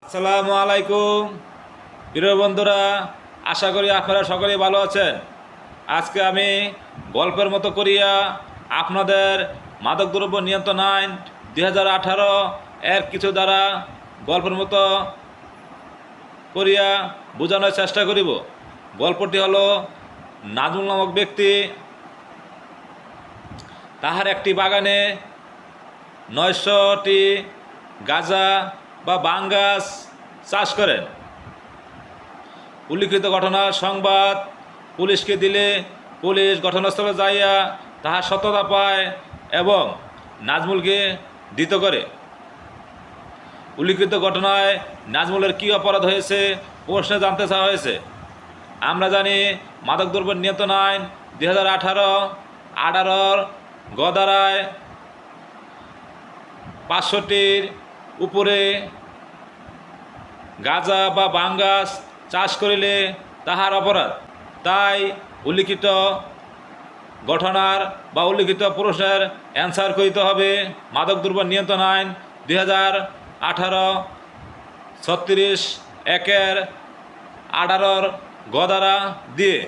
আসসালামু আলাইকুম প্রিয় বন্ধুরা, আশা করি আপনারা সকলেই ভালো আছেন। আজকে আমি গল্পের মতো করিয়া আপনাদের মাদকদ্রব্য নিয়ন্ত্রণ আইন 2018 এর কিছু দ্বারা গল্পের মতো করিয়া বোঝানোর চেষ্টা করিব। গল্পটি হলো, নাজমুল নামক ব্যক্তি তাহার একটি বাগানে 900টি গাঁজা বা বাং গাছ চাষ করেন। উল্লিখিত ঘটনার সংবাদ পুলিশকে দিলে পুলিশ ঘটনাস্থলে যাইয়া তাহার সত্যতা পায় এবং নাজমুলকে ধৃত করে। উল্লিখিত ঘটনায় নাজমুলের কী অপরাধ হয়েছে প্রশ্নে জানতে চাওয়া হয়েছে। আমরা জানি মাদকদ্রব্য নিয়ন্ত্রণ আইন 2018 গদারায় 500টির উপরে গাঁজা বা বাং গাছ চাষ করিলে তাহার অপরাধ। তাই উল্লিখিত ঘটনার বা উল্লিখিত প্রশ্নের অ্যান্সার করিতে হবে মাদকদ্রব্য নিয়ন্ত্রণ আইন 2018 36 1-18 গদারা দিয়ে।